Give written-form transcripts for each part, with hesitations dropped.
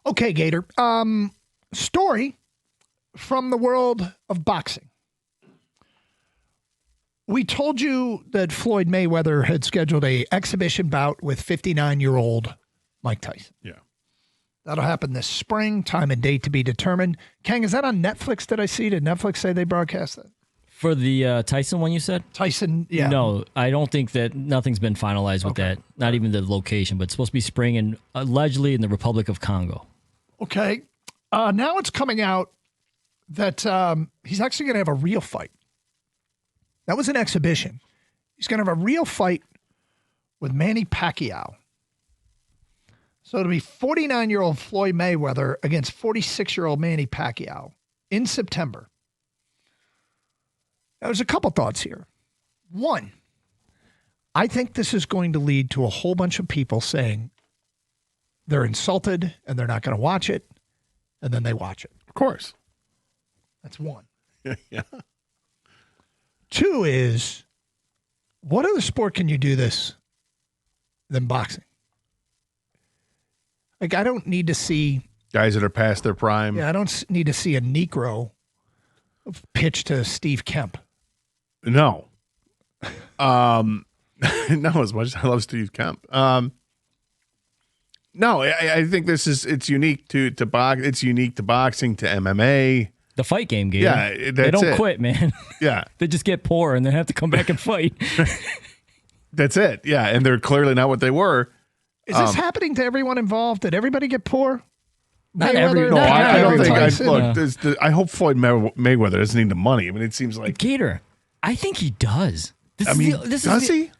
Okay, Gator. Story from the world of boxing. We told you that Floyd Mayweather had scheduled a exhibition bout with 59-year-old Mike Tyson. Yeah. That'll happen this spring, time and date to be determined. Kang, is that on Netflix, did I see? Did Netflix say they broadcast that? For the Tyson one you said? Tyson, yeah. No, I don't think that nothing's been finalized with that. Not even the location, but it's supposed to be spring and allegedly in the Republic of Congo. Okay. Now it's coming out that he's actually going to have a real fight. That was an exhibition. He's going to have a real fight with Manny Pacquiao. So it'll be 49-year-old Floyd Mayweather against 46-year-old Manny Pacquiao in September. Now, there's a couple thoughts here. One, I think this is going to lead to a whole bunch of people saying they're insulted and they're not going to watch it, and then they watch it. Of course. That's one. Yeah. Two is, what other sport can you do this than boxing? Like, I don't need to see guys that are past their prime. Yeah, I don't need to see a Negro pitch to Steve Kemp. No. No, as much as I love Steve Kemp. No, I think it's unique to box. It's unique to boxing, to MMA. The fight game, Gabe. Yeah, that's they don't quit, man. Yeah. They just get poor and then have to come back and fight. That's it. Yeah, and they're clearly not what they were. Is this happening to everyone involved? Did everybody get poor? Not Mayweather, every. No, I don't think. Tyson? I hope Floyd Mayweather doesn't need the money. I mean, it seems like Gator, I think he does. does he?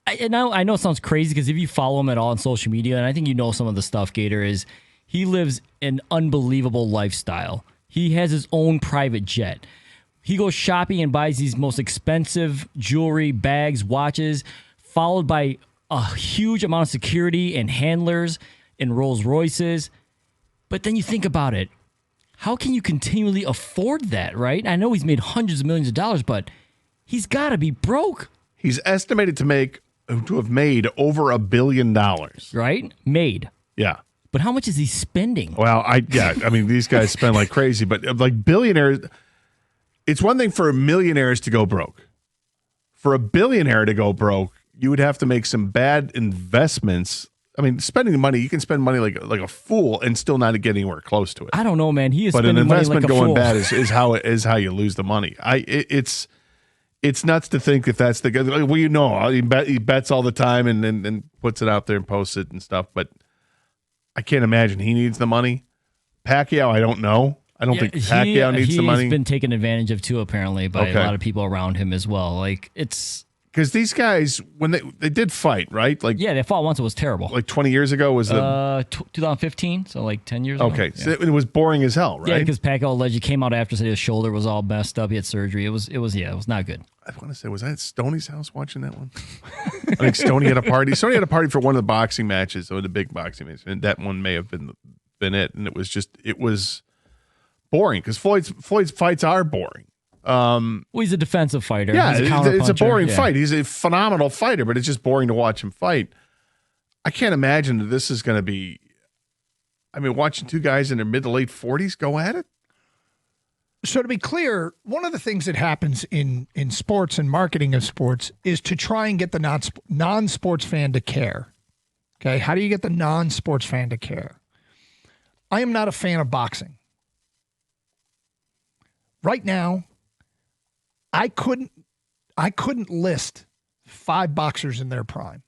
I know it sounds crazy because if you follow him at all on social media, and I think you know some of the stuff, Gator, is he lives an unbelievable lifestyle. He has his own private jet. He goes shopping and buys these most expensive jewelry, bags, watches, followed by a huge amount of security and handlers in Rolls Royces. But then you think about it. How can you continually afford that, right? I know he's made hundreds of millions of dollars, but he's got to be broke. He's estimated to have made over $1 billion. Right? Made. Yeah. But how much is he spending? Well, I mean, these guys spend like crazy, but like billionaires, it's one thing for millionaires to go broke. For a billionaire to go broke, you would have to make some bad investments. I mean, spending the money, you can spend money like a fool and still not get anywhere close to it. I don't know, man. He is but an spending money investment like a going fool. bad is how you lose the money. It's nuts to think that that's the guy. Well, he bets all the time and puts it out there and posts it and stuff. But I can't imagine he needs the money. Pacquiao, I don't know. I don't think Pacquiao needs the money. He's been taken advantage of too, apparently, by a lot of people around him as well. Like it's. Because these guys, when they did fight, right? Like they fought once. It was terrible. Like 20 years ago was the 2015, so like 10 years ago. Okay, so it was boring as hell, right? Yeah, because Pacquiao allegedly came out after said his shoulder was all messed up. He had surgery. It was not good. I want to say, was I at Stoney's house watching that one? I think Stoney had a party. Stoney had a party for one of the boxing matches, or the big boxing matches, and that one may have been it. And it was boring because Floyd's fights are boring. Well, he's a defensive fighter. Yeah, it's a boring fight. He's a phenomenal fighter, but it's just boring to watch him fight. I can't imagine that this is going to be. I mean, watching two guys in their mid to late 40s go at it. So to be clear, one of the things that happens in sports and marketing of sports is to try and get the non-sports fan to care. Okay, how do you get the non-sports fan to care? I am not a fan of boxing. Right now, I couldn't list 5 boxers in their prime.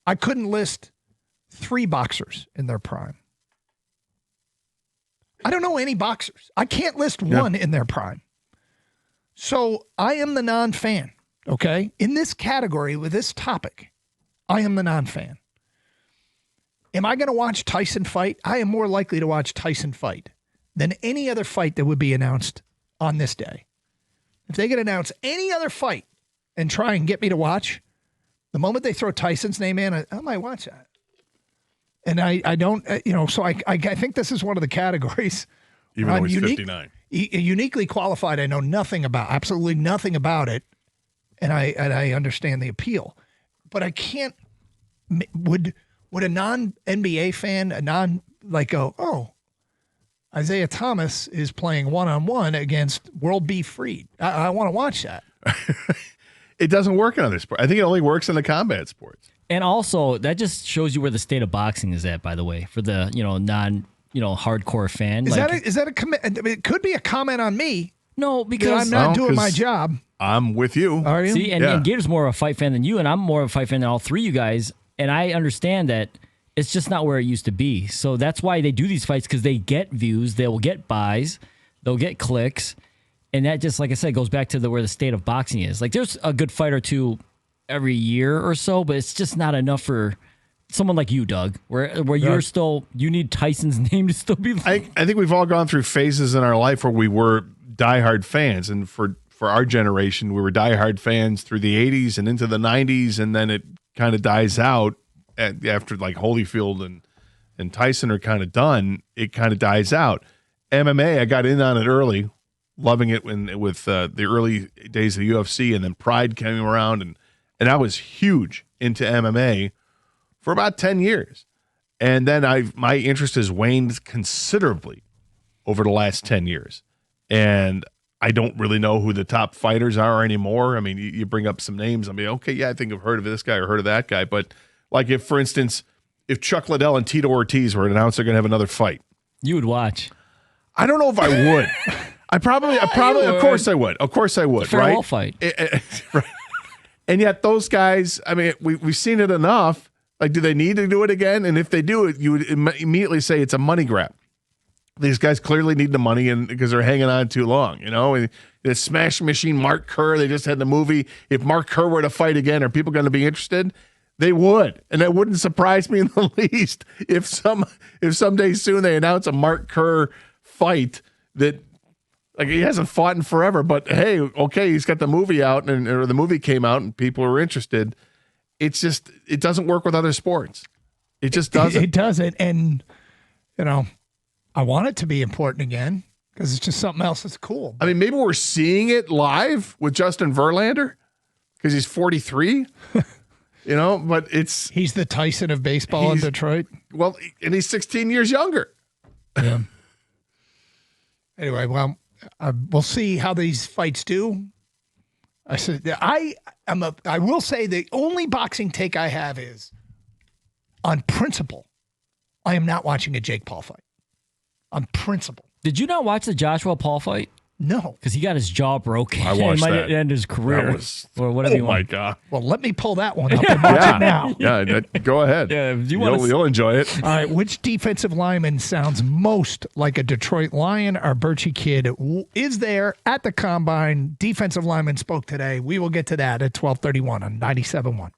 I couldn't list 3 boxers in their prime. I don't know any boxers. I can't list one in their prime. So I am the non-fan, okay? In this category with this topic, I am the non-fan. Am I going to watch Tyson fight? I am more likely to watch Tyson fight than any other fight that would be announced on this day. If they could announce any other fight and try and get me to watch, the moment they throw Tyson's name in, I might watch that. And I don't, so I think this is one of the categories. Even though he's 59. Uniquely qualified. I know absolutely nothing about it. And I understand the appeal. But I can't, would a non-NBA fan, a like go, oh, Isaiah Thomas is playing one-on-one against World Beef Freed. I want to watch that. It doesn't work in other sports. I think it only works in the combat sports. And also, that just shows you where the state of boxing is at, by the way, for the hardcore fan. Is that a comment? It could be a comment on me. No, because I'm not doing my job. I'm with you. Are you? See, and Gator's more of a fight fan than you, and I'm more of a fight fan than all three of you guys. And I understand that it's just not where it used to be. So that's why they do these fights, because they get views, they will get buys, they'll get clicks. And that just, like I said, goes back to where the state of boxing is. Like, there's a good fight or two every year or so, but it's just not enough for someone like you, Doug, where you're still, you need Tyson's name to still be. I think we've all gone through phases in our life where we were diehard fans. And for our generation, we were diehard fans through the 80s and into the 90s, and then it kind of dies out after like Holyfield and Tyson are kind of done. It kind of dies out. MMA, I got in on it early, loving it with the early days of the UFC, and then Pride came around, and I was huge into MMA for about 10 years. And then my interest has waned considerably over the last 10 years. And I don't really know who the top fighters are anymore. I mean, you bring up some names. I mean, okay, yeah, I think I've heard of this guy or heard of that guy. But like if, for instance, if Chuck Liddell and Tito Ortiz were announced they're going to have another fight, you would watch. I don't know if I would. I probably, of course I would. Of course I would, right? Farewell fight. Right. And yet those guys, I mean, we've seen it enough. Like, do they need to do it again? And if they do it, you would immediately say it's a money grab. These guys clearly need the money, and because they're hanging on too long, you know. And the Smash Machine, Mark Kerr, they just had the movie. If Mark Kerr were to fight again, are people going to be interested? They would, and that wouldn't surprise me in the least if someday soon they announce a Mark Kerr fight that, like, he hasn't fought in forever. But hey, okay, he's got the movie out, or the movie came out, and people are interested. It's just, it doesn't work with other sports. It just doesn't. It doesn't, and you know. I want it to be important again because it's just something else that's cool. I mean, maybe we're seeing it live with Justin Verlander because he's 43, you know, but he's the Tyson of baseball in Detroit. Well, and he's 16 years younger. Yeah. Anyway, well, we'll see how these fights do. I will say the only boxing take I have is on principle. I am not watching a Jake Paul fight. On principle. Did you not watch the Joshua Paul fight? No. Because he got his jaw broken. I watched might that. end his career or whatever you want. Oh, my God. Well, let me pull that one up and watch it now. Yeah, go ahead. Yeah, you'll enjoy it. All right, which defensive lineman sounds most like a Detroit Lion? Our Birchie kid is there at the Combine. Defensive lineman spoke today. We will get to that at 12:31 on 97.1.